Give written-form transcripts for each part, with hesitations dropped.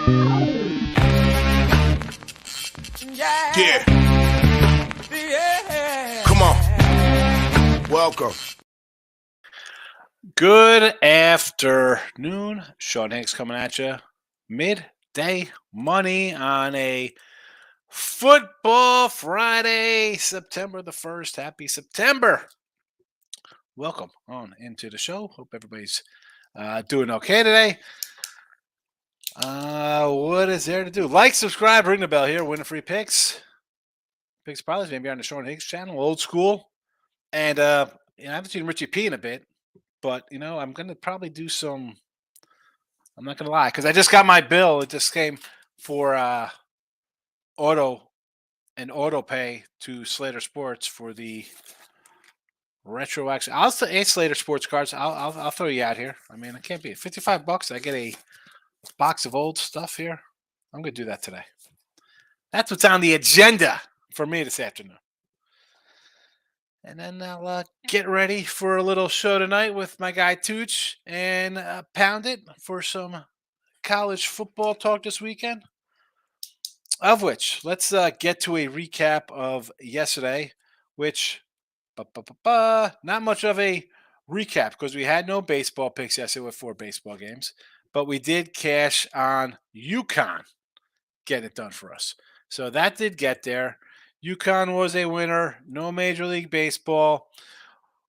Yeah. Come on. Welcome. Good afternoon. Sean Higgs coming at you. Midday money on a football Friday, September the 1st. Happy September. Welcome on into the show. Hope everybody's doing okay today. What is there to do? Like, subscribe, ring the bell here. Winning free picks. Picks probably maybe on the Sean Higgs channel, old school. And I haven't seen Richie P in a bit. But, I'm going to probably do some, I'm not going to lie, because I just got my bill. It just came for auto pay to Slater Sports for the retroaction. I'll say Slater Sports cards. I'll throw you out here. I mean, it can't be $55. I get a box of old stuff here. I'm going to do that today. That's what's on the agenda for me this afternoon. And then I'll get ready for a little show tonight with my guy Tooch and pound it for some college football talk this weekend. Of which, let's get to a recap of yesterday, which, not much of a recap because we had no baseball picks yesterday with 4 baseball games, but we did cash on UConn getting it done for us. So that did get there. UConn was a winner. No Major League Baseball.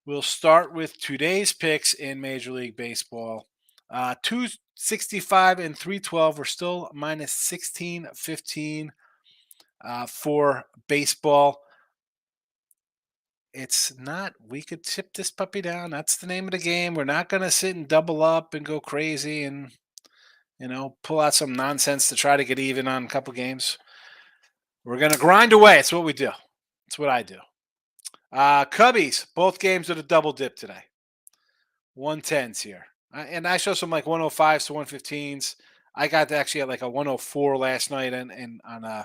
We'll start with today's picks in Major League Baseball. 265 and 312. We're still minus 16-15 for baseball. It's not, we could tip this puppy down. That's the name of the game. We're not going to sit and double up and go crazy and, pull out some nonsense to try to get even on a couple games. We're going to grind away. It's what we do. It's what I do. Cubbies, both games with a double dip today. 110s here. And I show some like 105s to 115s. I got to actually at like a 104 last night and on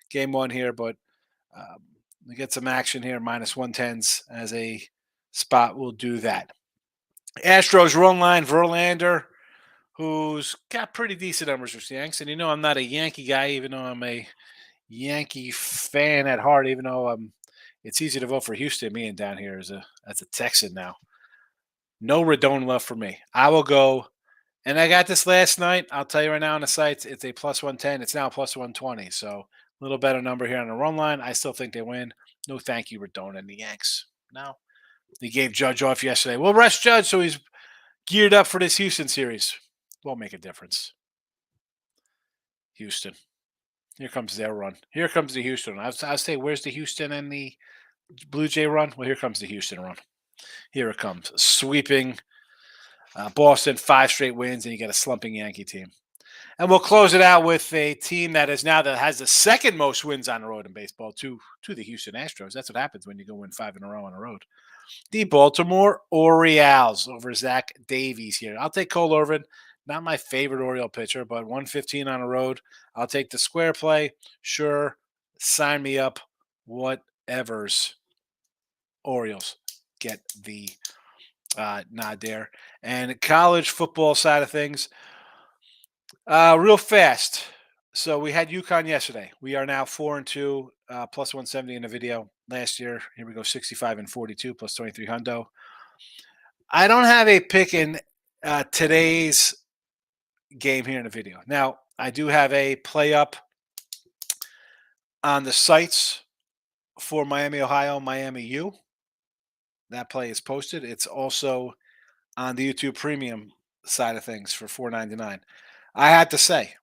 game 1 here, but we get some action here, minus 110s as a spot. We'll do that. Astros run line, Verlander, who's got pretty decent numbers for Yanks. And I'm not a Yankee guy, even though I'm a Yankee fan at heart, even though it's easy to vote for Houston, me and down here as a Texan now. No Rodon love for me. I will go, and I got this last night. I'll tell you right now on the sites, it's a plus 110. It's now plus 120. So a little better number here on the run line. I still think they win. No thank you, Rodon and the Yanks. No. They gave Judge off yesterday. We'll rest Judge so he's geared up for this Houston series. Won't make a difference. Houston. Here comes their run. Here comes the Houston run. I'll say, where's the Houston and the Blue Jay run? Well, here comes the Houston run. Here it comes. Sweeping Boston, 5 straight wins, and you get a slumping Yankee team. And we'll close it out with a team that has the second most wins on the road in baseball to the Houston Astros. That's what happens when you go win 5 in a row on the road. The Baltimore Orioles over Zach Davies here. I'll take Cole Irvin. Not my favorite Oriole pitcher, but 115 on the road. I'll take the square play. Sure, sign me up. Whatever's. Orioles get the nod there. And college football side of things, real fast. So we had UConn yesterday. We are now 4-2, plus 170 in the video. Last year, here we go, 65 and 42, plus 23 hundo. I don't have a pick in today's game here in the video. Now, I do have a play up on the sites for Miami, Ohio, Miami U. That play is posted. It's also on the YouTube Premium side of things for $4.99. I had to say,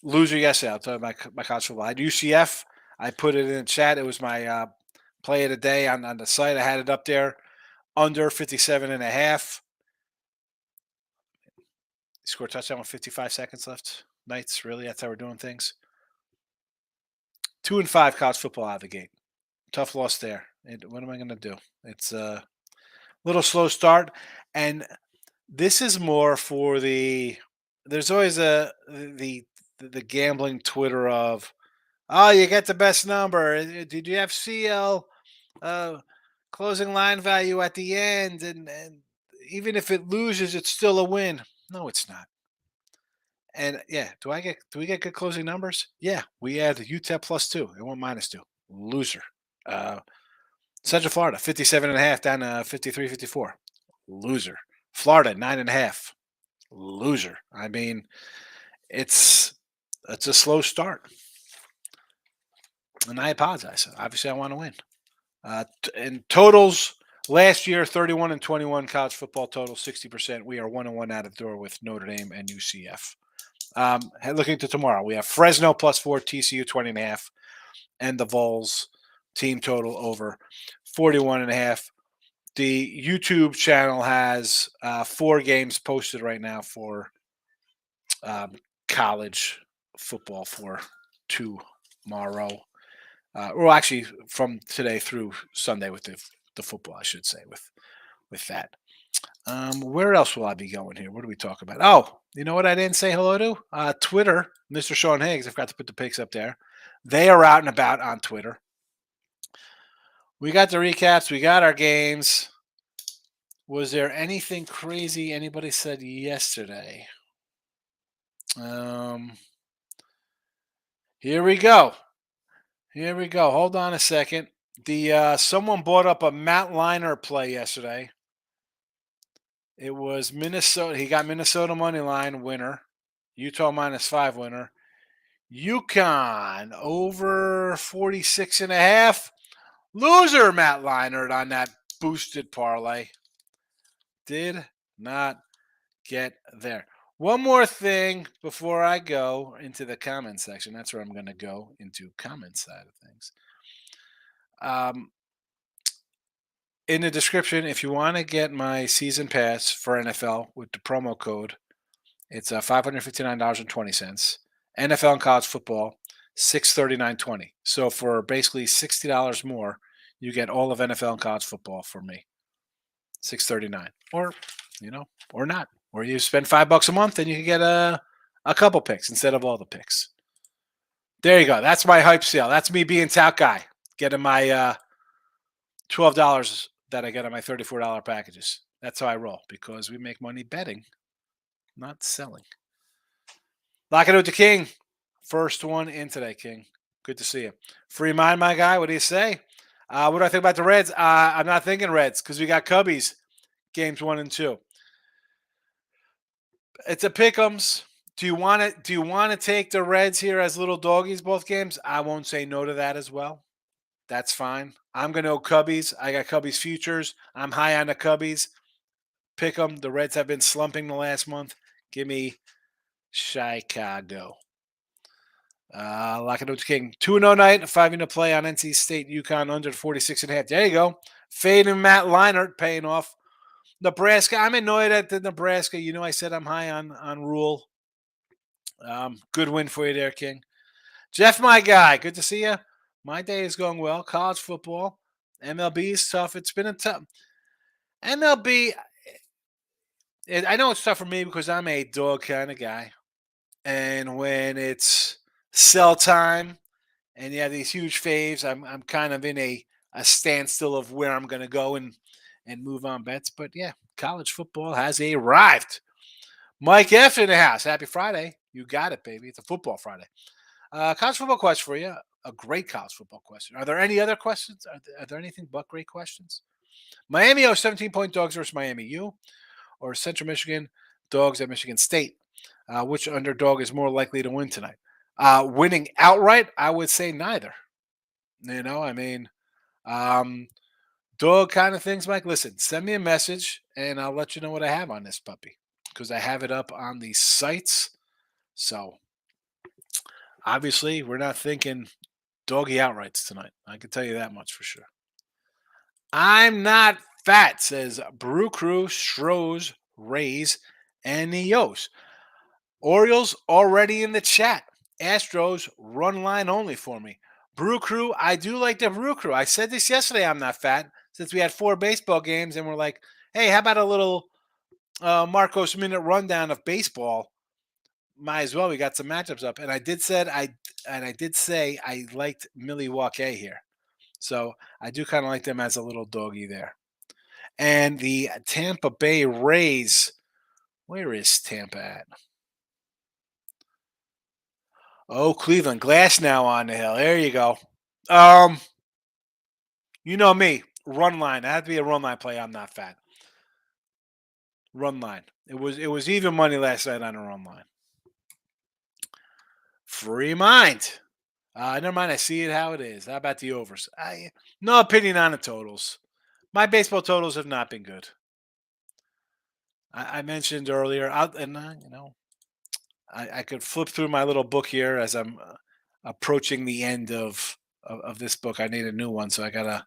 loser yesterday. I'll tell you my college football. I had UCF. I put it in the chat. It was my play of the day on the site. I had it up there under 57.5. Score touchdown with 55 seconds left. Knights, really? That's how we're doing things. 2-5 college football out of the gate. Tough loss there. What am I going to do? It's a little slow start. And this is more for there's always the gambling Twitter of, oh, you get the best number. Did you have CL closing line value at the end? And even if it loses, it's still a win. No, it's not. And yeah, do we get good closing numbers? Yeah, we had UTEP +2. It went -2. Loser. Uh, Central Florida 57.5 down to 53, 54. Loser. Florida 9.5. Loser. I mean, it's it's a slow start, and I apologize. Obviously, I want to win. And totals last year 31 and 21 college football total 60%. We are 1-1 out of the door with Notre Dame and UCF. Looking to tomorrow, we have Fresno +4, TCU 20.5, and the Vols team total over 41.5. The YouTube channel has 4 games posted right now for um, college football for tomorrow. Well, actually, from today through Sunday with the football, I should say, with that. Where else will I be going here? What do we talk about? Oh, you know what I didn't say hello to? Twitter, Mr. Sean Higgs. I forgot to put the pics up there. They are out and about on Twitter. We got the recaps. We got our games. Was there anything crazy anybody said yesterday? Here we go. Here we go. Hold on a second. The someone brought up a Matt Liner play yesterday. It was Minnesota. He got Minnesota money line winner, Utah -5 winner, UConn over 46.5. Loser Matt Leinart on that boosted parlay. Did not get there. One more thing before I go into the comment section. That's where I'm going to go into comment side of things. In the description, if you want to get my season pass for NFL with the promo code, it's $559.20. NFL and college football, $639.20. So for basically $60 more, you get all of NFL and college football for me. $639, or or not, or you spend $5 a month and you can get a couple picks instead of all the picks. There you go. That's my hype sale. That's me being tout guy, getting my $12 that I get on my $34 packages. That's how I roll because we make money betting, not selling. Lock it with the King. First one in today, King. Good to see you. Free mind, my guy. What do you say? What do I think about the Reds? I'm not thinking Reds because we got Cubbies games 1 and 2. It's a pick'ems. Do you want to? Do you want to take the Reds here as little doggies both games? I won't say no to that as well. That's fine. I'm going to go Cubbies. I got Cubbies futures. I'm high on the Cubbies. Pick them. The Reds have been slumping the last month. Give me Chicago. Lock it up to King. 2-0 night. 5 to play on NC State, UConn under 46.5. There you go. Fade and Matt Leinart paying off. Nebraska. I'm annoyed at the Nebraska. You know, I said I'm high on Rule. Good win for you there, King. Jeff, my guy. Good to see you. My day is going well. College football. MLB is tough. It's been a tough. MLB, I know it's tough for me because I'm a dog kind of guy. And when it's sell time and you have these huge faves, I'm kind of in a standstill of where I'm going to go and move on bets. But yeah, college football has arrived. Mike F in the house. Happy Friday. You got it, baby. It's a football Friday. College football question for you. A great college football question. Are there any other questions? Are there anything but great questions? Miami 17-point dogs versus Miami U, or Central Michigan dogs at Michigan State. Which underdog is more likely to win tonight? Winning outright, I would say neither. I mean, dog kind of things, Mike. Listen, send me a message and I'll let you know what I have on this puppy because I have it up on the sites. So obviously, we're not thinking doggy outrights tonight. I can tell you that much for sure. I'm not fat, says Brew Crew, Strohs, Rays, and Neos. Orioles already in the chat. Astros run line only for me. Brew Crew, I do like the Brew Crew. I said this yesterday, I'm not fat, since we had 4 baseball games and we're like, hey, how about a little Marcos minute rundown of baseball? Might as well. We got some matchups up. And I did say I liked Milwaukee here. So I do kind of like them as a little doggy there. And the Tampa Bay Rays, where is Tampa at? Oh, Cleveland glass now on the hill. There you go. Um, you know me, run line. I have to be a run line play. I'm not fat. Run line. It was even money last night on a run line. Free mind. Never mind. I see it how it is. How about the overs? No opinion on the totals. My baseball totals have not been good. I mentioned earlier, and I could flip through my little book here as I'm approaching the end of this book. I need a new one, so I gotta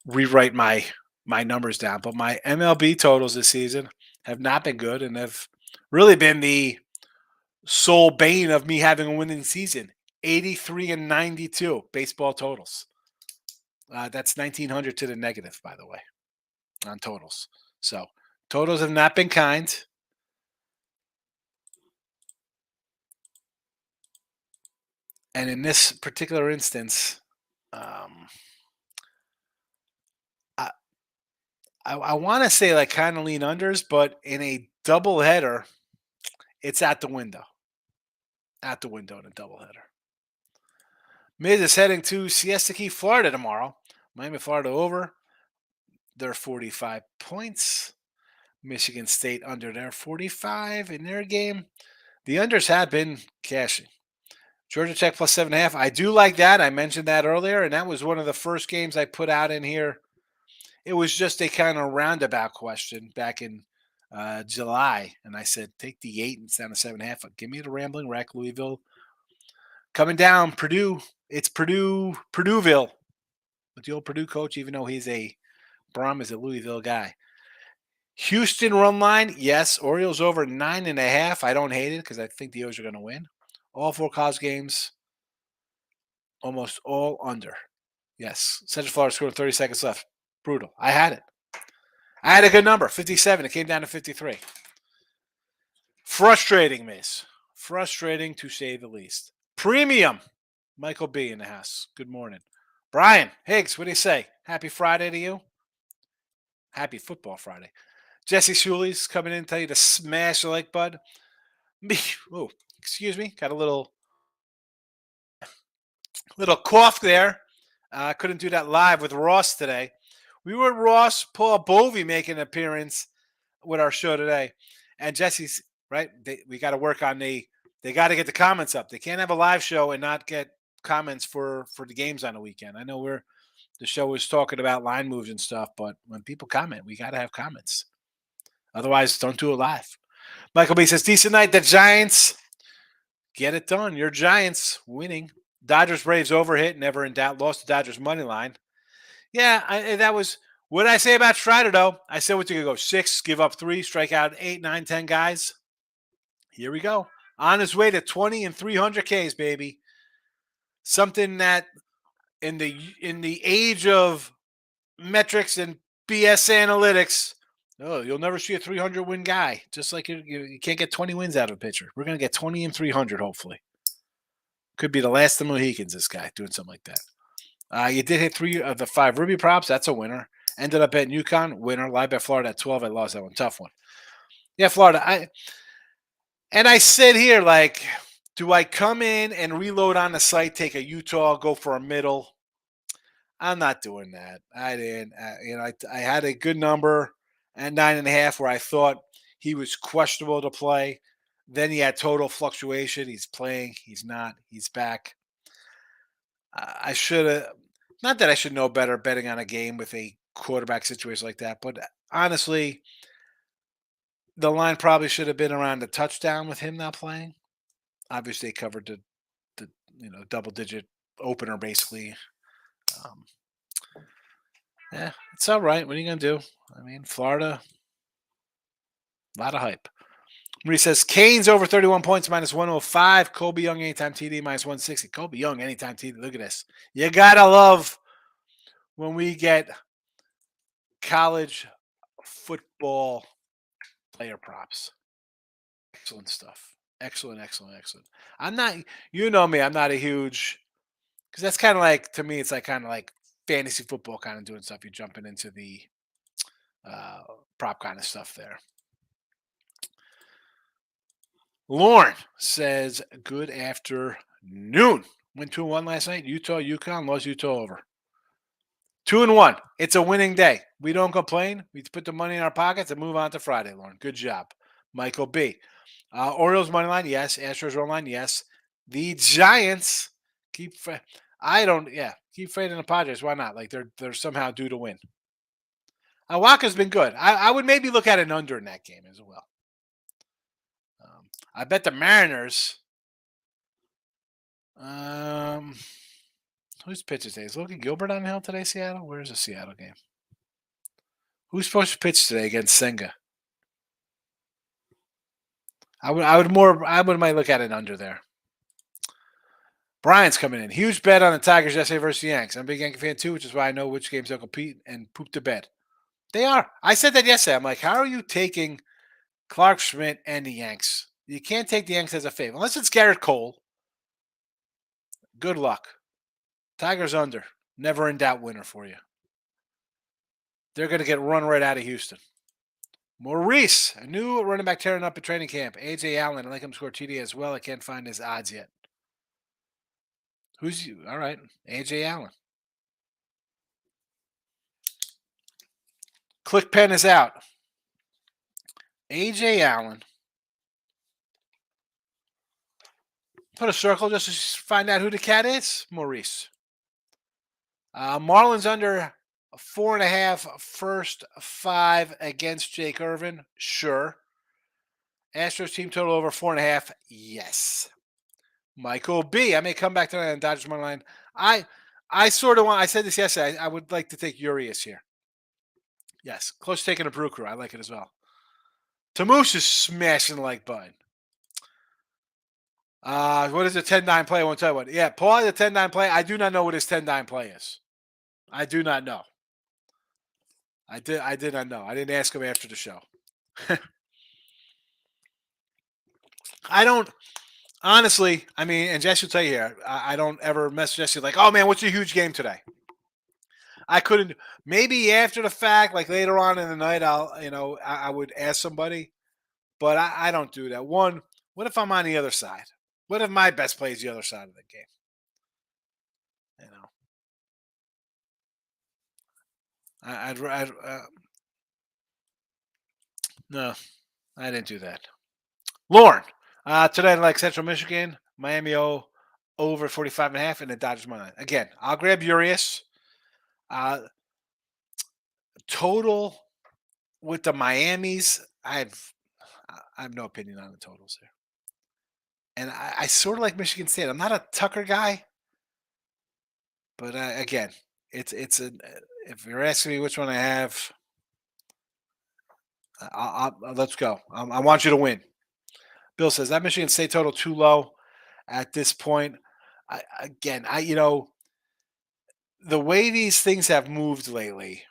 rewrite my numbers down. But my MLB totals this season have not been good, and have really been the sole bane of me having a winning season. 83 and 92 baseball totals. That's 1900 to the negative, by the way, on totals. So totals have not been kind. And in this particular instance, um, I, I want to say like kind of lean unders, but in a double header, it's at the window. At the window in a double header. Miz is heading to Siesta Key, Florida tomorrow. Miami, Florida over. They're 45 points. Michigan State under their 45 in their game. The unders have been cashing. Georgia Tech plus 7.5. I do like that. I mentioned that earlier, and that was one of the first games I put out in here. It was just a kind of roundabout question back in July, and I said take the 8 and it's down to 7.5. Give me the Rambling Wreck, Louisville coming down. Purdue, it's Purdueville with the old Purdue coach, even though he's a Brom is a Louisville guy. Houston run line, yes. Orioles over 9.5. I don't hate it because I think the O's are going to win. All four college games, almost all under. Yes. Central Florida scored 30 seconds left. Brutal. I had it. I had a good number, 57. It came down to 53. Frustrating, Miss. Frustrating to say the least. Premium. Michael B in the house. Good morning. Brian Higgs, what do you say? Happy Friday to you. Happy Football Friday. Jesse Shuli's coming in, tell you to smash the like button. Me, oh, excuse me, got a little cough there. Couldn't do that live with Ross today. We were Ross, Paul Bovey making an appearance with our show today, and Jesse's right. We got to work on They got to get the comments up. They can't have a live show and not get comments for the games on the weekend. I know the show is talking about line moves and stuff, but when people comment, we got to have comments. Otherwise, don't do it live. Michael B says, decent night. The Giants get it done. Your Giants winning. Dodgers Braves overhit. Never in doubt. Lost the Dodgers money line. Yeah, that was what I say about Strider, though. I said what you could go 6, give up 3, strike out 8, 9, 10 guys. Here we go. On his way to 20 and 300 Ks, baby. Something that in the age of metrics and BS analytics, you'll never see a 300 win guy. Just like you can't get 20 wins out of a pitcher. We're going to get 20 and 300, hopefully. Could be the last of the Mohicans, this guy, doing something like that. You did hit 3 of the 5 Ruby props. That's a winner. Ended up at UConn, winner. Live bet Florida at 12. I lost that one. Tough one. Yeah, Florida. I said here, like, do I come in and reload on the site, take a Utah, go for a middle? I'm not doing that. I didn't. I had a good number at 9.5 where I thought he was questionable to play. Then he had total fluctuation. He's playing. He's not. He's back. I should have. Not that I should know better betting on a game with a quarterback situation like that, but honestly, the line probably should have been around a touchdown with him not playing. Obviously, they covered the double digit opener basically. Um, Yeah, it's all right. What are you going to do? I mean, Florida, a lot of hype. Marie says Canes over 31 points minus 105. Kobe Young anytime TD minus 160. Kobe Young anytime TD. Look at this. You got to love when we get college football player props. Excellent stuff. Excellent, excellent, excellent. I'm not, you know me, I'm not a huge, because that's kind of like, to me, it's like kind of like fantasy football kind of doing stuff. You're jumping into the uh, prop kind of stuff there. Lauren says, good afternoon. Went 2-1 last night. Utah, UConn, lost Utah over. 2-1. It's a winning day. We don't complain. We put the money in our pockets and move on to Friday, Lauren. Good job. Michael B. Orioles money line, yes. Astros run line, yes. The Giants keep. Keep fading the Padres. Why not? Like they're somehow due to win. Waka's been good. I would maybe look at an under in that game as well. I bet the Mariners. Who's pitches today? Is Logan Gilbert on the hill today, Seattle? Where's the Seattle game? Who's supposed to pitch today against Senga? I might look at an under there. Brian's coming in. Huge bet on the Tigers yesterday versus the Yanks. I'm a big Yankee fan too, which is why I know which games they'll compete and poop the bed. They are. I said that yesterday. I'm like, how are you taking Clark Schmidt and the Yanks? You can't take the Yanks as a favorite. Unless it's Garrett Cole. Good luck. Tigers under. Never in doubt winner for you. They're going to get run right out of Houston. Maurice, a new running back tearing up at training camp. A.J. Allen, I like him to score TD as well. I can't find his odds yet. Who's you? All right, A.J. Allen. Click pen is out. A.J. Allen. Put a circle just to find out who the cat is. Maurice. Marlins under 4.5 first 5 against Jake Irvin. Sure. Astros team total over 4.5. Yes. Michael B. I may come back tonight on Dodgers money line. I sort of want. I said this yesterday. I would like to take Urias here. Yes, close to taking a Brew Crew. I like it as well. Tamoosh is smashing the like button. What is a 10-9 play? I won't tell you what. Yeah, pull out the 10-9 play. I do not know what his 10-9 play is. I do not know. I did not know. I didn't ask him after the show. I don't honestly. I mean, and Jesse will tell you here. I don't ever message Jesse like, "Oh man, what's your huge game today?" I couldn't. Maybe after the fact, like later on in the night, I would ask somebody, but I don't do that. One, what if I'm on the other side? What if my best play is the other side of the game? You know, no, I didn't do that. Lauren, today I like Central Michigan, Miami over 45.5, and the Dodgers money line. Again, I'll grab Urias. Total with the Miamis, I have no opinion on the totals here. And I sort of like Michigan State. I'm not a Tucker guy, but again, it's if you're asking me which one I have, let's go. I want you to win. Bill says that Michigan State total too low at this point. The way these things have moved lately,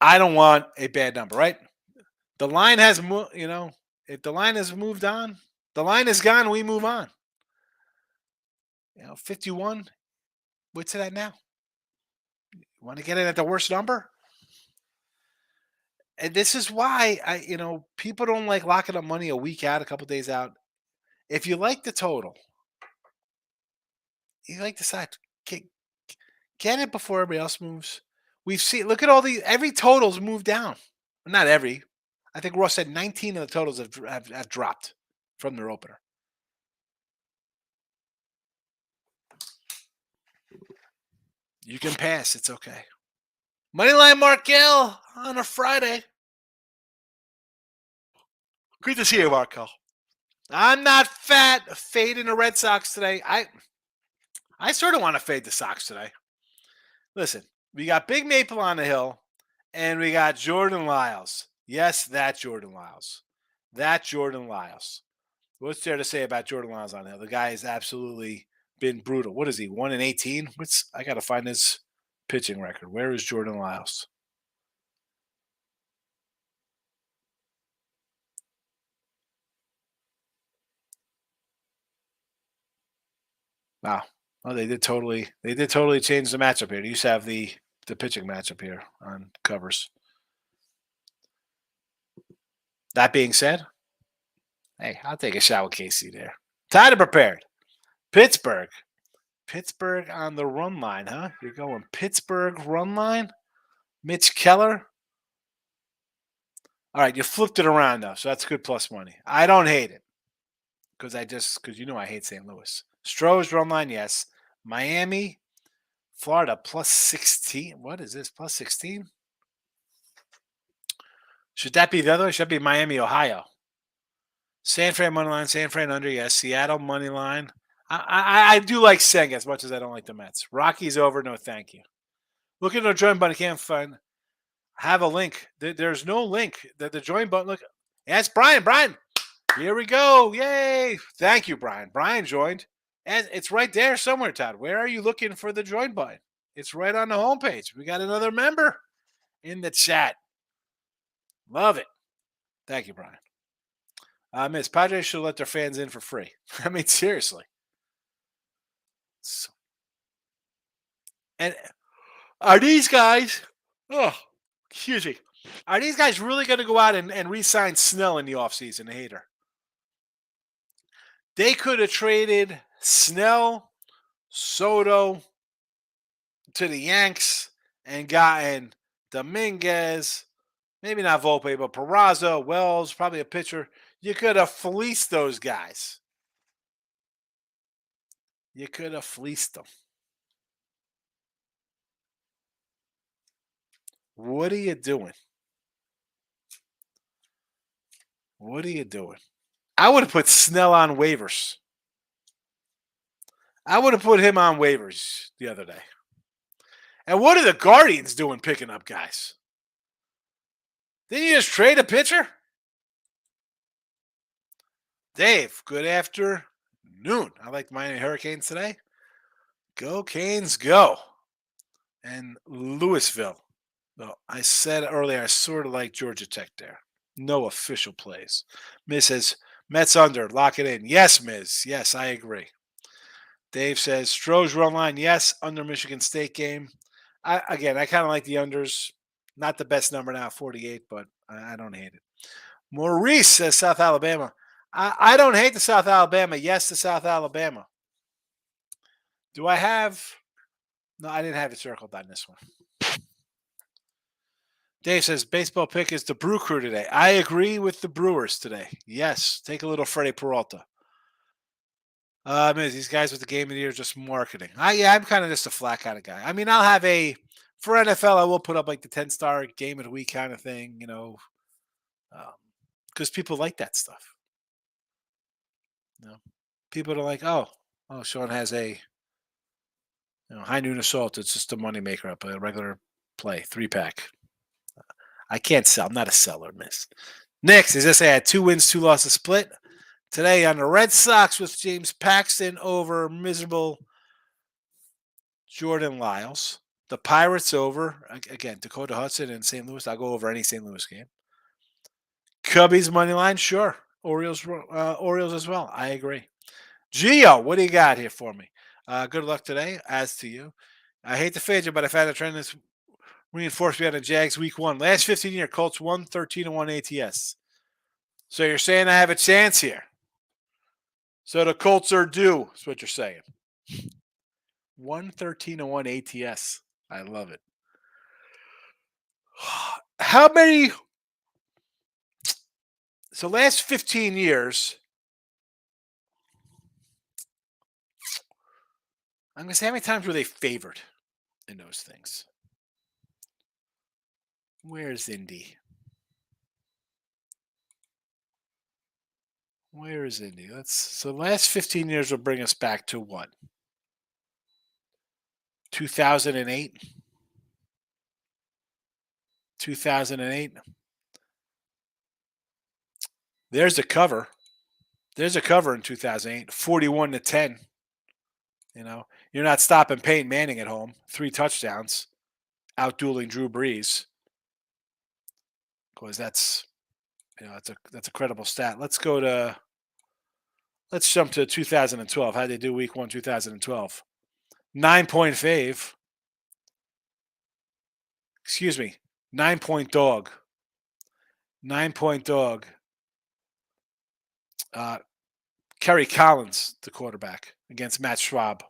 I don't want a bad number, right? The line has moved, if the line has moved on, the line is gone, we move on. 51. What's it at now? You want to get it at the worst number? And this is why people don't like locking up money a week out, a couple days out. If you like the total, you like the side, get it before everybody else moves. We've seen, look at every total's moved down. Not every. I think Ross said 19 of the totals have dropped from their opener. You can pass. It's okay. Moneyline Markel on a Friday. Great to see you, Markel. I'm not fat. Fading the Red Sox today. I sort of want to fade the Sox today. Listen, we got Big Maple on the hill, and we got Jordan Lyles. Yes, that Jordan Lyles. That Jordan Lyles. What's there to say about Jordan Lyles on the hill? The guy has absolutely been brutal. What is he? 1-18? I got to find his pitching record. Where is Jordan Lyles? Wow. Oh, they did totally change the matchup here. They used to have the pitching matchup here on covers. That being said, Hey, I'll take a shot with KC there. Tied and prepared. Pittsburgh. Pittsburgh on the run line, huh? You're going Pittsburgh run line? Mitch Keller? All right, you flipped it around though, so that's good plus money. I don't hate it because you know I hate St. Louis. Stroh's run line, yes. Miami, Florida plus 16. What is this? Plus 16? Should that be the other way? Should that be Miami, Ohio? San Fran money line, San Fran under, yes. Seattle money line. I do like Seng as much as I don't like the Mets. Rockies over, no thank you. Look at the join button. I can't find. Have a link. There's no link. The join button. Look. Yes, Brian. Brian. Here we go. Yay. Thank you, Brian. Brian joined. And it's right there somewhere, Todd. Where are you looking for the join button? It's right on the homepage. We got another member in the chat. Love it. Thank you, Brian. Miss Padres should let their fans in for free. I mean, seriously. So, and are these guys? Oh, excuse me. Are these guys really going to go out and re-sign Snell in the offseason, the hater? They could have traded Snell, Soto to the Yanks and gotten Dominguez, maybe not Volpe, but Peraza, Wells, probably a pitcher. You could have fleeced those guys. You could have fleeced them. What are you doing? What are you doing? I would have put Snell on waivers. I would have put him on waivers the other day. And what are the Guardians doing picking up guys? Didn't you just trade a pitcher? Dave, good afternoon. I like the Miami Hurricanes today. Go Canes, go. And Louisville. Well, I said earlier I sort of like Georgia Tech there. No official plays. Miz says, Mets under, lock it in. Yes, Miz. Yes, I agree. Dave says, Stroh's run line, yes, under Michigan State game. I kind of like the unders. Not the best number now, 48, but I don't hate it. Maurice says South Alabama. I don't hate the South Alabama. Yes, to South Alabama. Do I have? No, I didn't have it circled on this one. Dave says baseball pick is the Brew Crew today. I agree with the Brewers today. Yes, take a little Freddie Peralta. These guys with the game of the year just marketing. I'm kind of just a flat kind of guy. I mean, I'll have for NFL, I will put up like the 10-star game of the week kind of thing, because people like that stuff. People are like, oh, Sean has a high noon assault. It's just a moneymaker up a regular play 3-pack. I can't sell. I'm not a seller, miss. Next, as I say, I had 2 wins, 2 losses split. Today on the Red Sox with James Paxton over miserable Jordan Lyles. The Pirates over, again, Dakota Hudson and St. Louis. I'll go over any St. Louis game. Cubbies money line, sure. Orioles as well. I agree. Gio, what do you got here for me? Good luck today, as to you. I hate to fade you, but I've had a trend that's reinforced me on the Jags week 1. Last 15-year Colts 1-13-1 ATS. So you're saying I have a chance here. So the Colts are due, is what you're saying. 1-13-1 ATS. I love it. How many? So last 15 years, I'm going to say how many times were they favored in those things? Where's Indy? Where is Indy? So the last 15 years will bring us back to what? 2008? 2008. There's a cover. There's a cover in 2008, 41-10. You're not stopping Peyton Manning at home. 3 touchdowns, outdueling Drew Brees. Because that's a credible stat. Let's jump to 2012. How did they do week 1, 2012? 9-point fave. Excuse me. 9-point dog. 9-point dog. Uh, Kerry Collins, the quarterback, against Matt Schwab.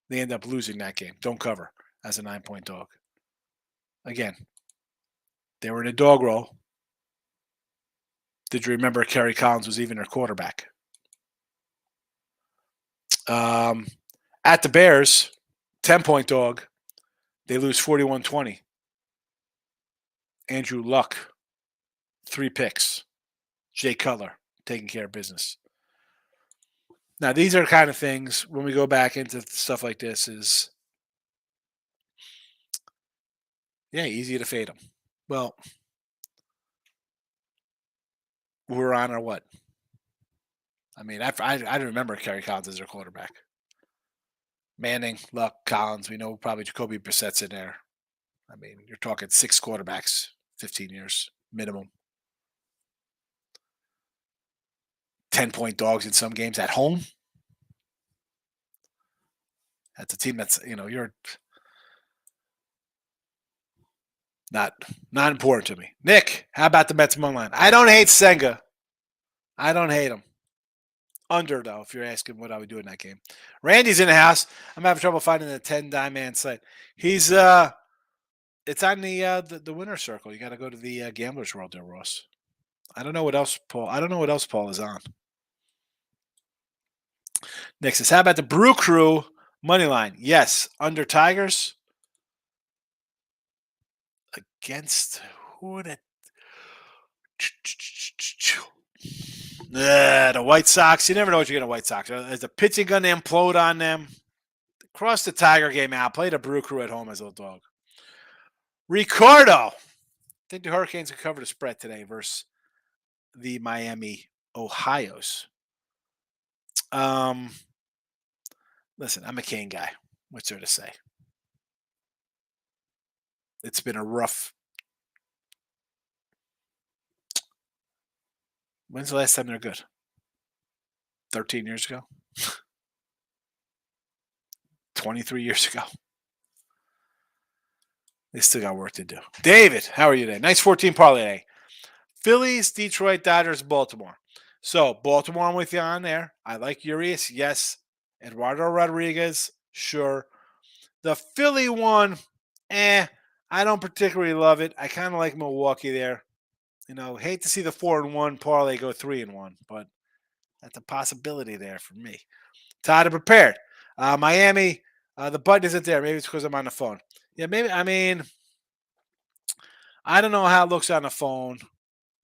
They end up losing that game. Don't cover as a 9-point dog. Again, they were in a dog roll. Did you remember Kerry Collins was even their quarterback? At the Bears, 10-point dog. They lose 41-20. Andrew Luck, 3 picks. Jay Cutler, taking care of business. Now, these are kind of things when we go back into stuff like this is, easy to fade them. Well, we're on our what? I mean, I remember Kerry Collins as their quarterback. Manning, Luck, Collins. We know probably Jacoby Brissett's in there. I mean, you're talking 6 quarterbacks, 15 years minimum. 10-point dogs in some games at home. That's a team that's, you're not important to me. Nick, how about the Mets money line? I don't hate Senga. I don't hate him. Under, though, if you're asking what I would do in that game. Randy's in the house. I'm having trouble finding the 10-man site. He's it's on the winner's circle. You got to go to the Gambler's World there, Ross. I don't know what else Paul is on. Nick says, how about the Brew Crew money line? Yes, under Tigers. Against who would it? The White Sox. You never know what you're going to White Sox. Is the pitching going to implode on them? Cross the Tiger game out. Play the Brew Crew at home as a little dog. Ricardo. I think the Hurricanes can cover the spread today versus the Miami Ohios. Listen, I'm a Kane guy. What's there to say? It's been a rough. When's the last time they're good? 13 years ago? 23 years ago. They still got work to do. David, how are you today? Nice 14 parlay today. Phillies, Detroit, Dodgers, Baltimore. So, Baltimore, I'm with you on there. I like Urias, yes. Eduardo Rodriguez, sure. The Philly one, I don't particularly love it. I kind of like Milwaukee there. Hate to see the 4-1 parlay go 3-1, but that's a possibility there for me. Todd and prepared. Miami, the button isn't there. Maybe it's because I'm on the phone. Yeah, maybe. I mean, I don't know how it looks on the phone.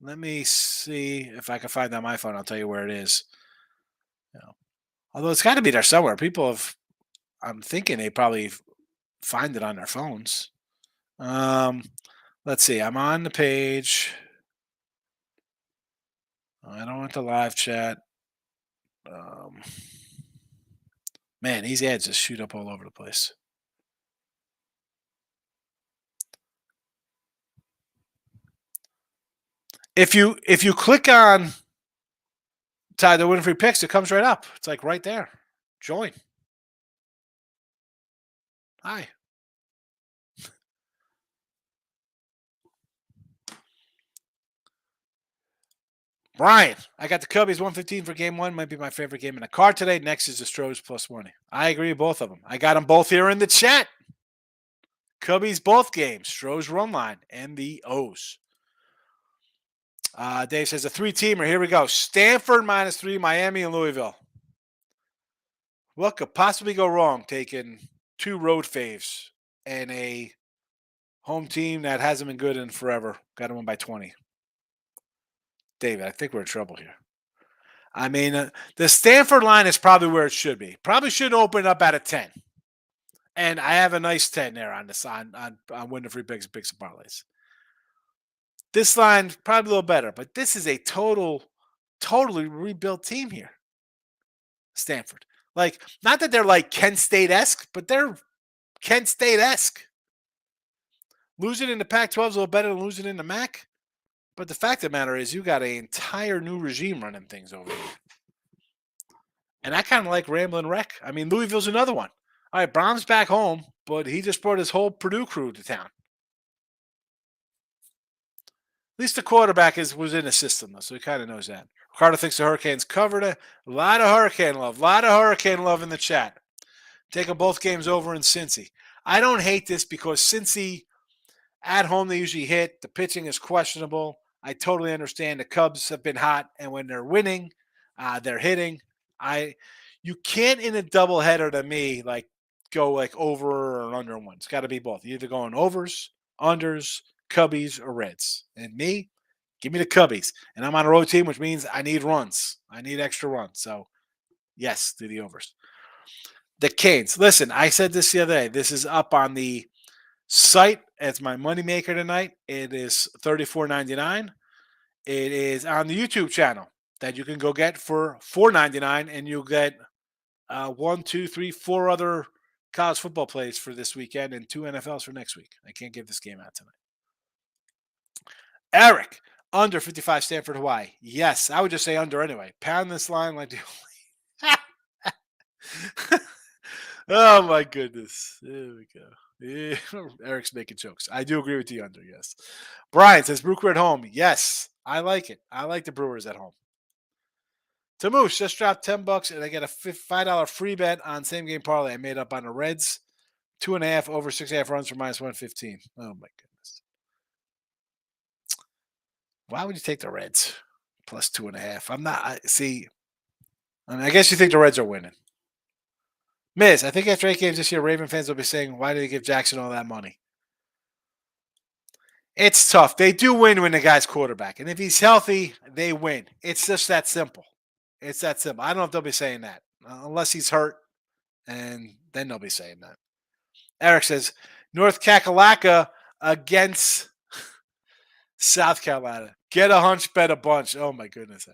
Let me see if I can find it on my phone. I'll tell you where it is. Although it's got to be there somewhere. I'm thinking they probably find it on their phones. Let's see. I'm on the page. I don't want the live chat. Man, these ads just shoot up all over the place. If you click on Tyler Winfrey picks, it comes right up. It's like right there. Join. Hi. Brian, I got the Cubbies 115 for game 1. Might be my favorite game in the card today. Next is the Stros plus 20. I agree with both of them. I got them both here in the chat. Cubbies both games. Stros run line and the O's. Dave says a 3-teamer. Here we go. Stanford -3, Miami and Louisville. What could possibly go wrong taking 2 road faves and a home team that hasn't been good in forever? Got to win by 20. David, I think we're in trouble here. I mean, the Stanford line is probably where it should be. Probably should open up at a 10. And I have a nice 10 there on this on win the free picks and picks and parlays. This line probably a little better, but this is a totally rebuilt team here. Stanford. Like, not that they're like Kent State-esque, but they're Kent State-esque. Losing in the Pac-12 is a little better than losing in the MAC. But the fact of the matter is you got an entire new regime running things over here. And I kind of like Ramblin' Wreck. I mean, Louisville's another one. All right, Brahms back home, but he just brought his whole Purdue crew to town. At least the quarterback was in the system, though, so he kind of knows that. Carter thinks the Hurricanes covered it. A lot of Hurricane love. A lot of Hurricane love in the chat. Taking both games over in Cincy. I don't hate this because Cincy, at home, they usually hit. The pitching is questionable. I totally understand the Cubs have been hot, and when they're winning, they're hitting. You can't in a doubleheader to me go like over or under one. It's got to be both. You're either going overs, unders, Cubbies, or Reds. And me, give me the Cubbies. And I'm on a road team, which means I need runs. I need extra runs. So yes, to the overs. The Canes. Listen, I said this the other day. This is up on the site. It's my moneymaker tonight. It is $34.99. It is on the YouTube channel that you can go get for $4.99, and you'll get 1, 2, 3, 4 other college football plays for this weekend and 2 NFLs for next week. I can't give this game out tonight. Eric, under 55 Stanford, Hawaii. Yes, I would just say under anyway. Pound this line like the Oh my goodness. There we go. Yeah. Eric's making jokes. I do agree with the under, yes. Brian says Brooker at home. Yes, I like it. I like the Brewers at home. Tamoosh just dropped $10 and I get a $5 free bet on same game parlay I made up on the Reds. 2.5 over 6.5 runs for -115. Oh my goodness. Why would you take the Reds plus 2.5? I'm not. I guess you think the Reds are winning. Miz, I think after 8 games this year, Raven fans will be saying, why did they give Jackson all that money? It's tough. They do win when the guy's quarterback. And if he's healthy, they win. It's just that simple. It's that simple. I don't know if they'll be saying that. Unless he's hurt, and then they'll be saying that. Eric says, North Kakalaka against South Carolina. Get a hunch, bet a bunch. Oh, my goodness.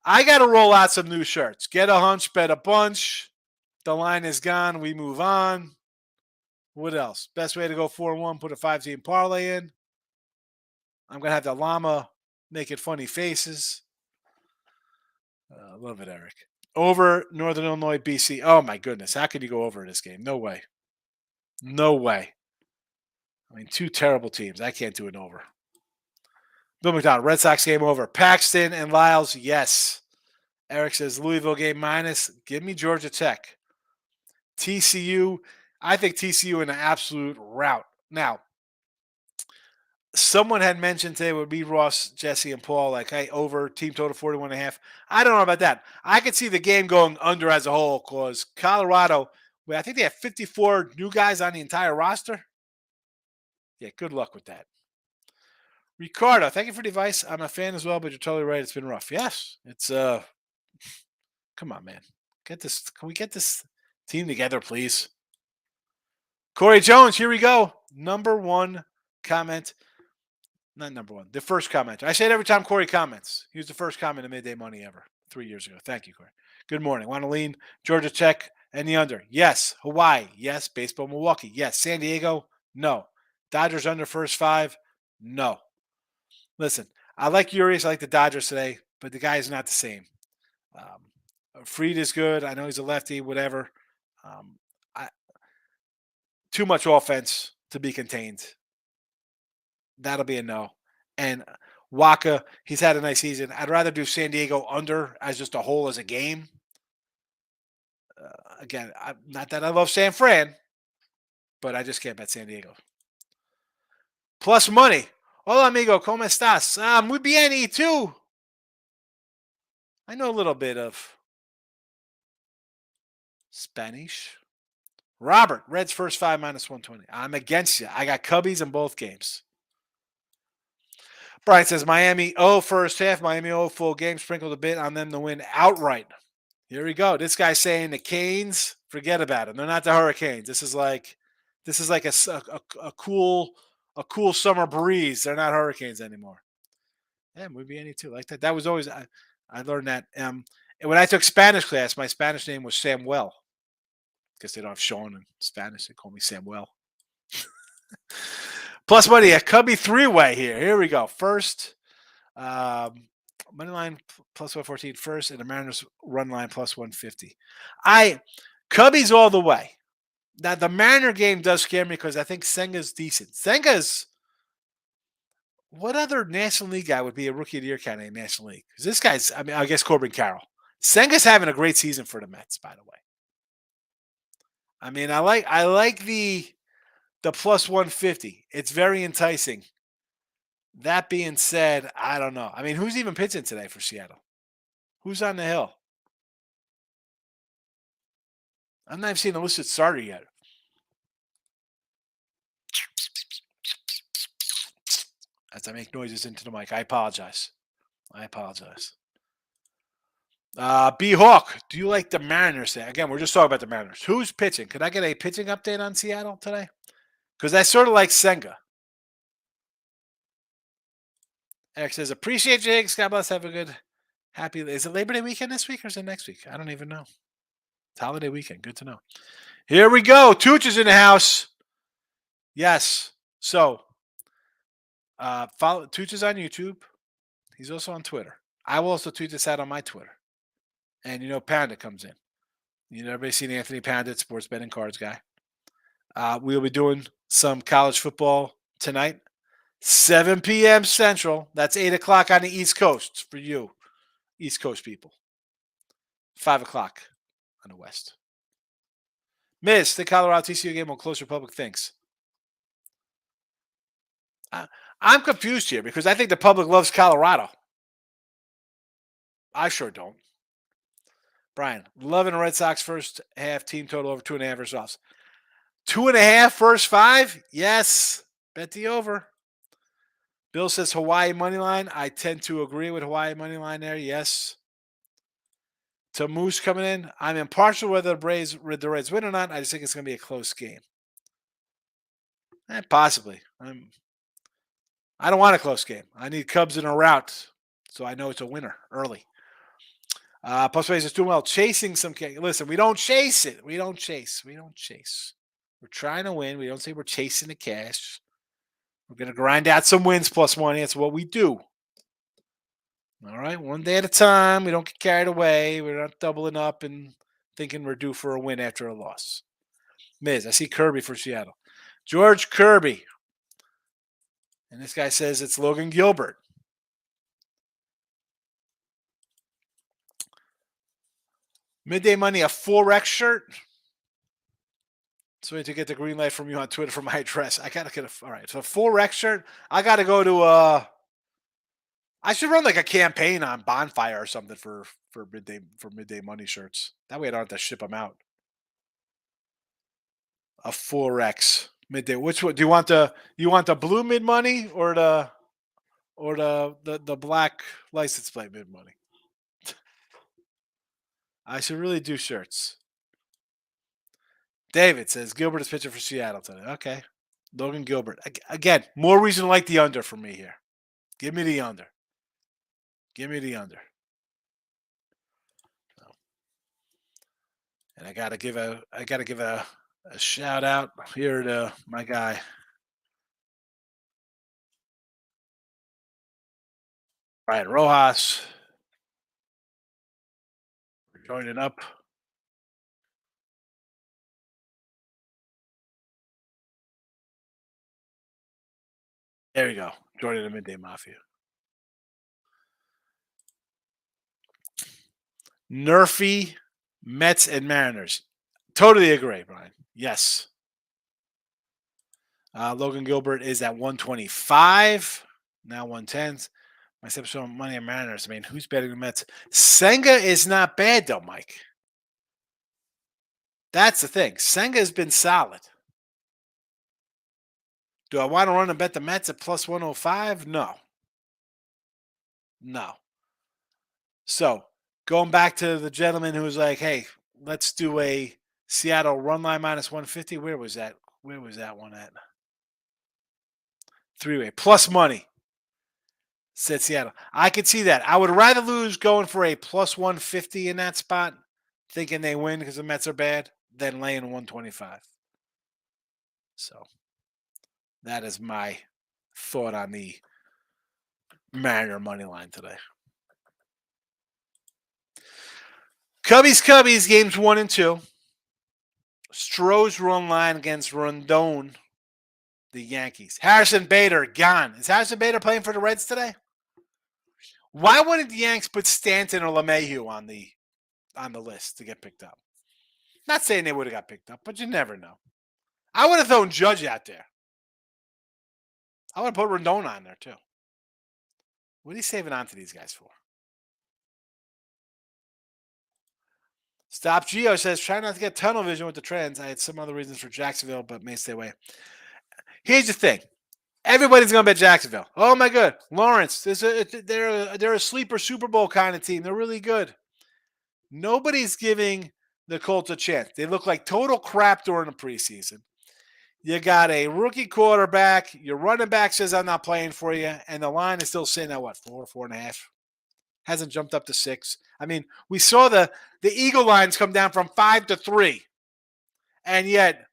I got to roll out some new shirts. Get a hunch, bet a bunch. The line is gone. We move on. What else? Best way to go 4-1, put a 5-team parlay in. I'm going to have the llama making funny faces. Love it, Eric. Over Northern Illinois, BC. Oh, my goodness. How could you go over this game? No way. No way. I mean, 2 terrible teams. I can't do an over. Bill McDonald, Red Sox game over. Paxton and Lyles, yes. Eric says Louisville game minus. Give me Georgia Tech. TCU, I think TCU in an absolute rout. Now, someone had mentioned today would be Ross, Jesse, and Paul, like, hey, over team total 41.5. I don't know about that. I could see the game going under as a whole because Colorado, I think they have 54 new guys on the entire roster. Yeah, good luck with that. Ricardo, thank you for the advice. I'm a fan as well, but you're totally right. It's been rough. Yes, it's come on, man. Can we get this team together, please? Corey Jones, here we go. Number 1 comment. Not number 1. The first comment. I say it every time Corey comments. He was the first comment of Midday Money ever 3 years ago. Thank you, Corey. Good morning. Want to lean Georgia Tech and the under? Yes. Hawaii? Yes. Baseball Milwaukee? Yes. San Diego? No. Dodgers under first 5? No. Listen, I like Urias. I like the Dodgers today, but the guy is not the same. Fried is good. I know he's a lefty, whatever. Too much offense to be contained. That'll be a no. And Waka, he's had a nice season. I'd rather do San Diego under as just a whole as a game. Again, not that I love San Fran, but I just can't bet San Diego. Plus money. Hola, amigo. ¿Cómo estás? Muy bien, ¿y tú? I know a little bit of Spanish. Robert, Reds first 5 -120. I'm against you. I got Cubbies in both games. Brian says Miami first half, Miami full game, sprinkled a bit on them to win outright. Here we go. This guy's saying the Canes, forget about them. They're not the Hurricanes. This is like a cool summer breeze. They're not Hurricanes anymore. Yeah, movie any too like that. That was always I learned that. And when I took Spanish class, my Spanish name was Samuel. Because they don't have Sean in Spanish. They call me Samuel. Plus money, a Cubby 3-way here. Here we go. First, money line plus 114 first, and the Mariners run line plus 150. Cubbies all the way. Now, the Mariner game does scare me because I think Senga's decent. What other National League guy would be a Rookie of the Year candidate in National League? Because this guy's, I mean, I guess Corbin Carroll. Senga's having a great season for the Mets, by the way. I mean, I like the plus 150. It's very enticing. That being said, I don't know. I mean, who's even pitching today for Seattle? Who's on the hill? I'm not even seeing a listed starter yet. As I make noises into the mic, I apologize. I apologize. B Hawk, do you like the Mariners today? Again, we're just talking about the Mariners. Who's pitching? Could I get a pitching update on Seattle today? Because I sort of like Senga. Eric says, appreciate you, Higgs. God bless. Have a good, happy. Is it Labor Day weekend this week or is it next week? I don't even know. It's holiday weekend. Good to know. Here we go. Tooch is in the house. Yes. So, follow Tooch is on YouTube. He's also on Twitter. I will also tweet this out on my Twitter. And Panda comes in. Everybody's seen Anthony Panda, sports betting cards guy. We'll be doing some college football tonight, 7 p.m. Central. That's 8 o'clock on the East Coast for you, East Coast people. 5 o'clock on the West. Miss, the Colorado TCU game will close Republic thinks. I'm confused here because I think the public loves Colorado. I sure don't. Brian, loving the Red Sox first half team total over 2.5 results. 2.5 first 5? Yes. Bet the over. Bill says Hawaii money line. I tend to agree with Hawaii money line there. Yes. To Moose coming in. I'm impartial whether the Reds win or not. I just think it's going to be a close game. Possibly. I don't want a close game. I need Cubs in a rout, so I know it's a winner early. Plus Race is doing well. Chasing some. Listen, we don't chase it. We don't chase. We're trying to win. We don't say we're chasing the cash. We're going to grind out some wins plus money. That's what we do. All right, one day at a time. We don't get carried away. We're not doubling up and thinking we're due for a win after a loss. Miz, I see Kirby for Seattle. George Kirby. And this guy says it's Logan Gilbert. Midday Money, a 4X shirt. So I need to get the green light from you on Twitter for my address. I gotta get all right. So a 4X shirt. I gotta go to I should run like a campaign on Bonfire or something for midday money shirts. That way I don't have to ship them out. A 4X midday. Which one do you want? The blue mid money or the black license plate mid money? I should really do shirts. David says Gilbert is pitching for Seattle today. Okay. Logan Gilbert. Again, more reason to like the under for me here. Give me the under. And I gotta give a shout out here to my guy. Ryan Rojas. Joining up. There you go. Joining the Midday Mafia. Nerfy, Mets, and Mariners. Totally agree, Brian. Yes. Logan Gilbert is at 125. Now 110s. My steps on money and Mariners. I mean, who's betting the Mets? Senga is not bad, though, Mike. That's the thing. Senga has been solid. Do I want to run and bet the Mets at plus 105? No. So, going back to the gentleman who was like, hey, let's do a Seattle run line minus 150. Where was that? Where was that one at? 3-way. Plus money. Said Seattle. I could see that. I would rather lose going for a plus 150 in that spot, thinking they win because the Mets are bad, than laying 125. So that is my thought on the Mariner money line today. Cubbies, games 1 and 2. Stroh's run line against Rondon The Yankees. Harrison Bader gone. Is Harrison Bader playing for the Reds today? Why wouldn't the Yanks put Stanton or LeMahieu on the list to get picked up? Not saying they would have got picked up, but you never know. I would have thrown Judge out there. I would have put Rendon on there too. What are you saving on to these guys for? Stop Geo says, try not to get tunnel vision with the trends. I had some other reasons for Jacksonville, but may stay away. Here's the thing. Everybody's going to bet Jacksonville. Oh, my God. Lawrence, they're a sleeper Super Bowl kind of team. They're really good. Nobody's giving the Colts a chance. They look like total crap during the preseason. You got a rookie quarterback. Your running back says, I'm not playing for you. And the line is still sitting at what, 4.5? Hasn't jumped up to 6. I mean, we saw the Eagle lines come down from 5 to 3. And yet,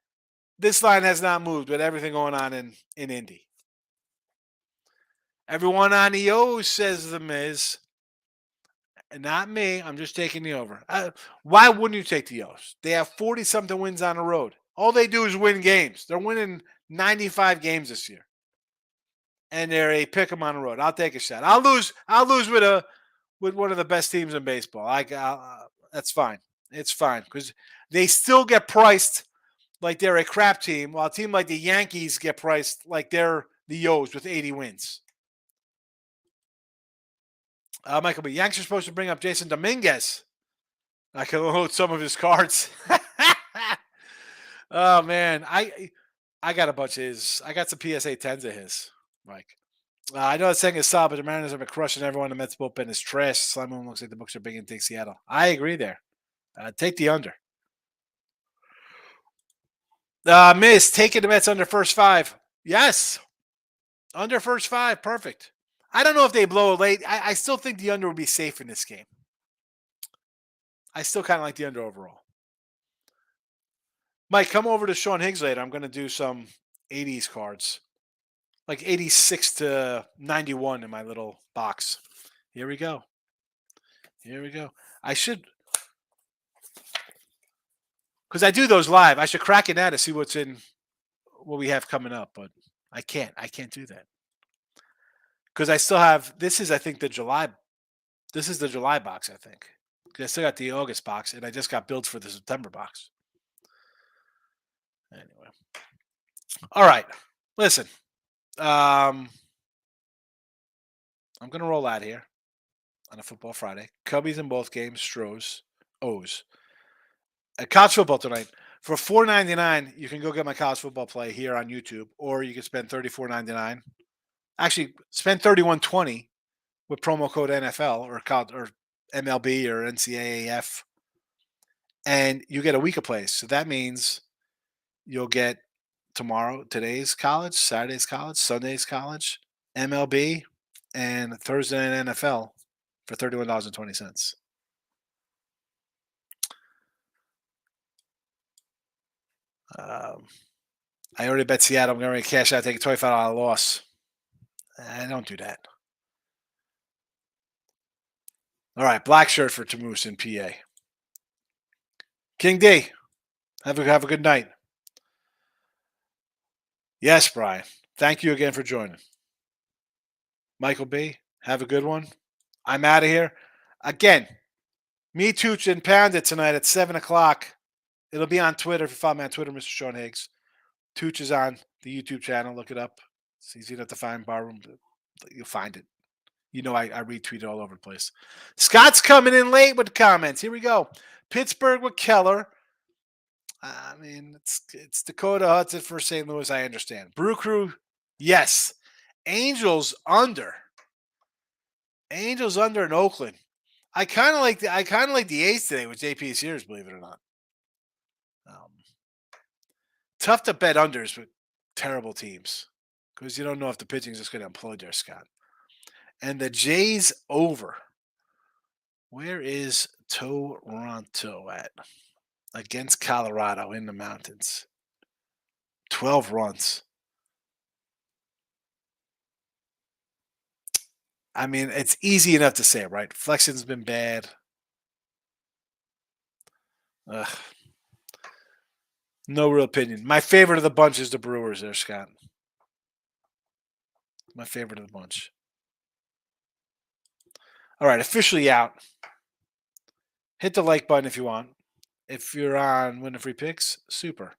this line has not moved with everything going on in Indy. Everyone on the O's says the Miz. Not me. I'm just taking the over. Why wouldn't you take the O's? They have 40-something wins on the road. All they do is win games. They're winning 95 games this year. And they're a pick 'em on the road. I'll take a shot. I'll lose with one of the best teams in baseball. That's fine. It's fine because they still get priced like they're a crap team, while a team like the Yankees get priced like they're the O's with 80 wins. Michael B. Yanks are supposed to bring up Jason Dominguez. I can load some of his cards. Oh man, I got a bunch of his. I got some PSA 10s of his, Mike. I know it's saying it's solid, but the Mariners have been crushing everyone. The Mets bullpen is trash. Slime Moon looks like the books are big and take Seattle. I agree there. Take the under. Miss, taking the Mets under first 5. Yes. Under first 5. Perfect. I don't know if they blow it late. I still think the under will be safe in this game. I still kind of like the under overall. Mike, come over to Sean Higgs later. I'm going to do some 80s cards. Like 86 to 91 in my little box. Here we go. Here we go. I should, because I do those live. I should crack it now to see what we have coming up, but I can't. I can't do that because I still have. This is, I think, the July. This is the July box, I think. I still got the August box, and I just got builds for the September box. Anyway, all right. Listen, I'm gonna roll out here on a football Friday. Cubbies in both games. Stros, O's. College football tonight. For $4.99, you can go get my college football play here on YouTube, or you can spend $34.99. Actually, spend $31.20 with promo code NFL or MLB or NCAAF, and you get a week of plays. So that means you'll get today's college, Saturday's college, Sunday's college, MLB, and Thursday night NFL for $31.20. I already bet Seattle. I'm going to cash out, take a $25 loss. I don't do that. All right, black shirt for Tamoose in PA. King D, have a good night. Yes, Brian. Thank you again for joining. Michael B, have a good one. I'm out of here. Again, me, Tooch, and Pound It tonight at 7 o'clock. It'll be on Twitter. If you follow me on Twitter, Mr. Sean Higgs. Tooch is on the YouTube channel. Look it up. It's easy enough to find. Barroom. You'll find it. You know I retweet it all over the place. Scott's coming in late with comments. Here we go. Pittsburgh with Keller. I mean, it's Dakota Hudson for St. Louis. I understand. Brew Crew, yes. Angels under. Angels under in Oakland. I kind of like the A's today with JP Sears, believe it or not. Tough to bet unders with terrible teams because you don't know if the pitching is just going to implode there, Scott. And the Jays over. Where is Toronto at? Against Colorado in the mountains. 12 runs. I mean, it's easy enough to say, right? Flexion's been bad. Ugh. No real opinion. My favorite of the bunch is the Brewers there, Scott. My favorite of the bunch. All right, officially out. Hit the like button if you want. If you're on Winning Free Picks, super.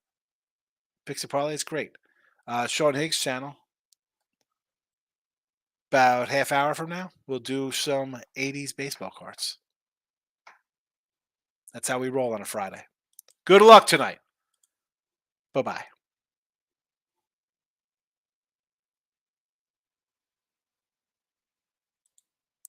Picks and parlays, great. Sean Higgs channel. About half hour from now, we'll do some 80s baseball cards. That's how we roll on a Friday. Good luck tonight. Bye-bye.